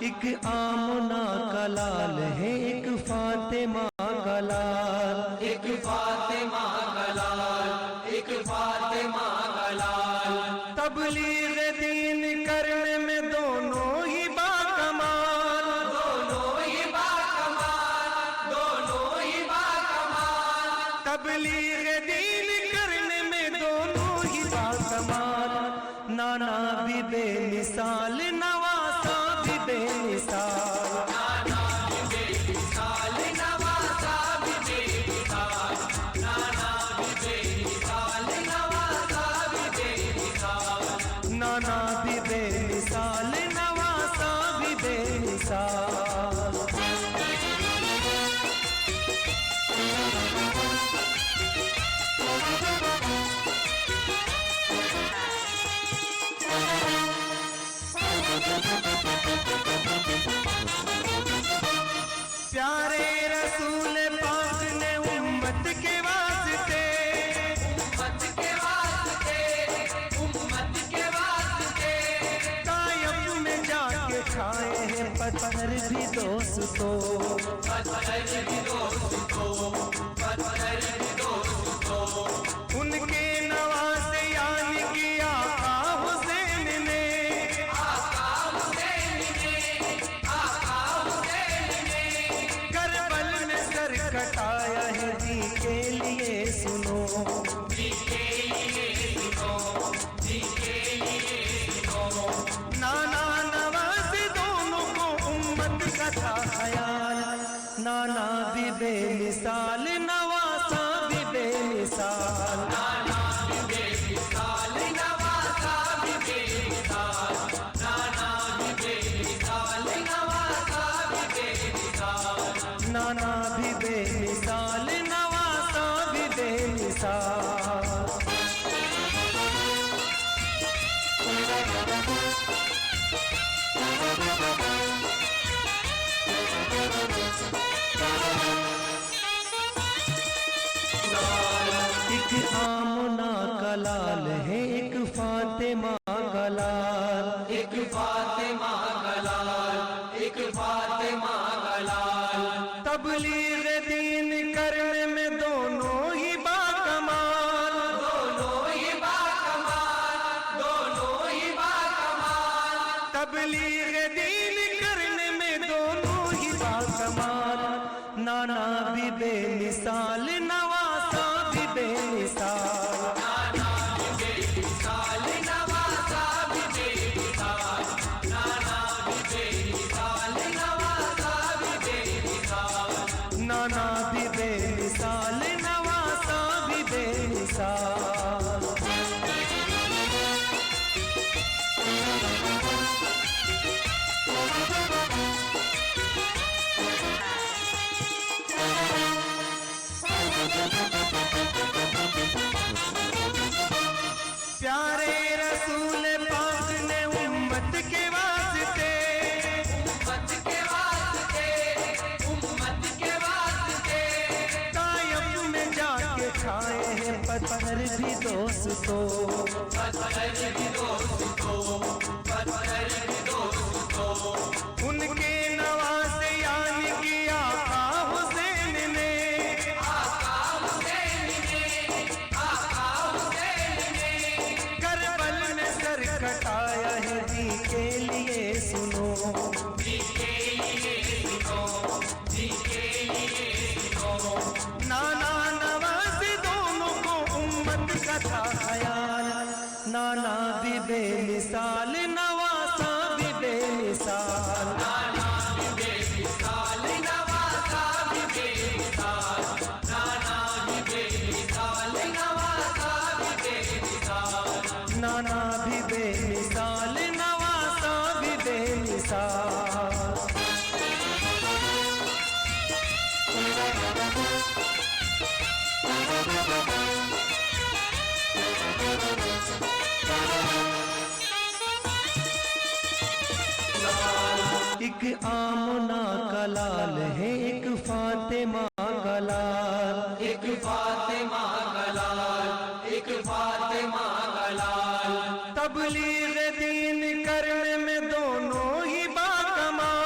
एक आमना का लाल है, एक फातिमा का लाल, एक फातिमा का लाल, एक फातिमा का लाल। तबलीग दीन करने में दोनों ही बाकमाल, दोनों ही बाकमाल, दोनों ही बाकमाल। तबलीग दीन करने में दोनों ही बाकमाल। नाना भी बेमिसाल, नवासा भी बेमिसाल, नाना भी बेमिसाल, नवासा भी बेमिसाल, नाना भी बेमिसाल, नवासा भी बेमिसाल। नाना भी बेमिसाल, नवासा भी बेमिसाल। प्यारे रसूल पाक ने उम्मत के वास्ते, उम्मत के वास्ते, उम्मत के वास्ते। तायब में जाके खाए हैं पत्थर भी दोस्तों, पत्थर भी दोस्तों, पत्थर भी दोस्तों। उनके नवासे यानी कि आका हुसैन ने, आका हुसैन ने, आका हुसैन ने। करबल में सर कटाया है जी के लिए सुनो, जी के लिए सुनो, जी के लिए सुनो। नाना नवासे दोनों को उम्मत का था ख्याल। नाना भी बेमिसाल, नवासा भी बेमिसाल, नाना भी बेमिसाल, नवासा भी बेमिसाल, नाना भी बेमिसाल, नवासा भी बेमिसाल। नाना भी बेमिसाल, नवासा भी बेमिसाल। एक आमना का लाल है, एक फातिमा का लाल, एक फातिमा का लाल, एक फातिमा का लाल। तबलीग दीन करने में दोनों ही बाकमाल, दोनों ही बाकमाल, दोनों ही बाकमाल। तबलीग दीन करने में दोनों ही बाकमाल। नाना भी बेमिसाल, नवासा भी बेमिसाल, नाना भी बेमिसाल, नवासा भी बेमिसाल, नाना भी बेमिसाल, नवासा भी बेमिसाल। नाना भी बेमिसाल, नवासा भी बेमिसाल। प्यारे रसूल पाक ने उम्मत के वास्ते, उम्मत के वास्ते, उम्मत के वास्ते। तायब में जाके खाए हैं पत्थर भी दोस्तों, पत्थर भी दोस्तों, पत्थर भी दोस्तों। उनके नवासे यानी कि आका हुसैन ने, आका हुसैन ने, आका हुसैन ने। करबल में सर कटाया है जी के लिए सुनो, जी के लिए सुनो, जी के लिए सुनो। नाना नवासे दोनों को उम्मत का था ख्याल। नाना भी बेमिसाल, नवासा भी बेमिसाल, नाना भी बेमिसाल, नवासा भी बेमिसाल, नाना भी बेमिसाल, नवासा भी बेमिसाल। नाना भी बेमिसाल, नवासा भी बेमिसाल। एक आमना का लाल है, एक फातिमा का लाल, एक फातिमा का लाल, एक फातिमा का लाल। तबलीग दीन करने में दोनों ही बाकमाल,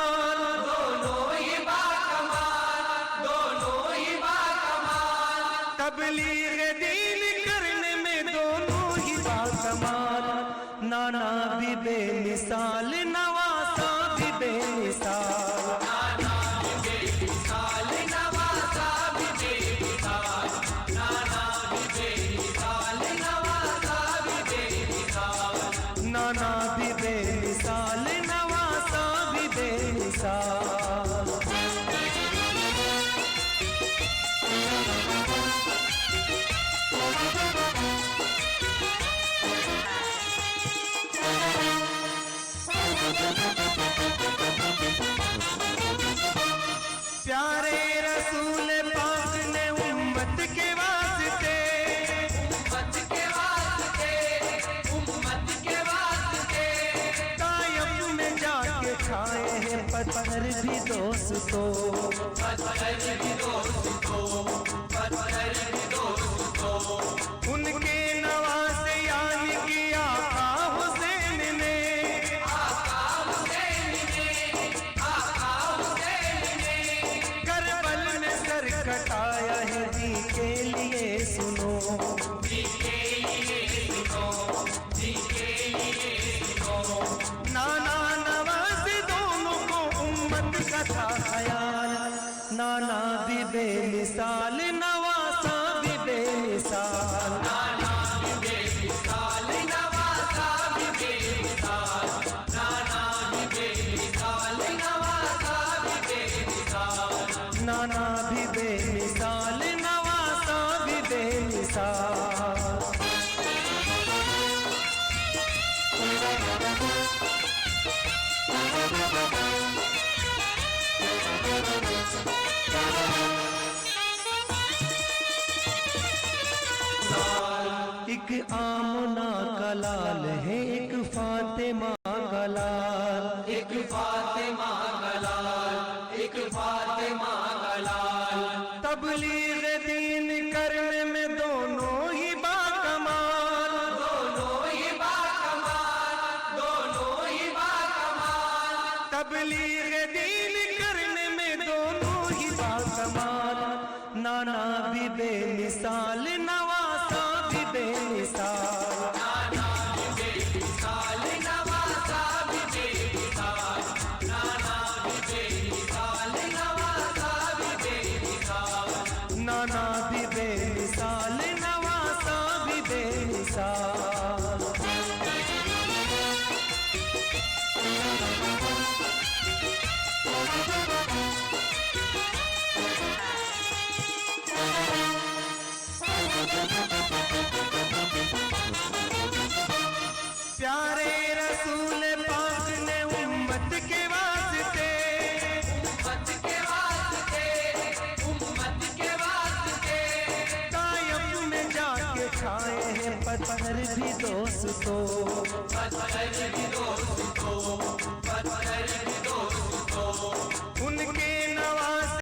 हैं पत्थर भी दोस्तों। पत्थर भी दोस्तों, पत्थर भी दोस्तों। उनके नवासे यानी कि आका हुसैन ने, आका हुसैन ने, आका हुसैन ने करबल में सर कटाया है जी के लिए सुनो। जी के लिए सुनो, जी के लिए सुनो। नाना नवासे दोनों को उम्मत का था ख्याल, नाना भी बेमिसाल नवासा भी बेमिसाल। नाना भी बेमिसाल, नवासा भी बेमिसाल। नाना भी बेमिसाल, नवासा भी बेमिसाल। नाना भी बेमिसाल नवासा भी बेमिसाल। एक आमना का लाल है, एक फातिमा का लाल। एक फातिमा का लाल, एक फातिमा का लाल। तबलीग दीन करने में दोनों ही बाकमाल, दोनों ही बाकमाल, दोनों ही बाकमाल। तबलीग दीन करने में दोनों ही बाकमाल। नाना भी बेमिसाल नवासा भी बेमिसाल। नाना भी बेमिसाल, नवासा भी बेमिसाल। नाना भी बेमिसाल, नवासा भी बेमिसाल। नाना भी बेमिसाल नवासा भी बेमिसाल। प्यारे रसूल पाक ने उम्मत के वास्ते, उम्मत के वास्ते, उम्मत के वास्ते कायम में जाके खाए हैं पत्थर भी दोस्तों। पत्थर भी दोस्तों, पत्थर भी दोस्तों।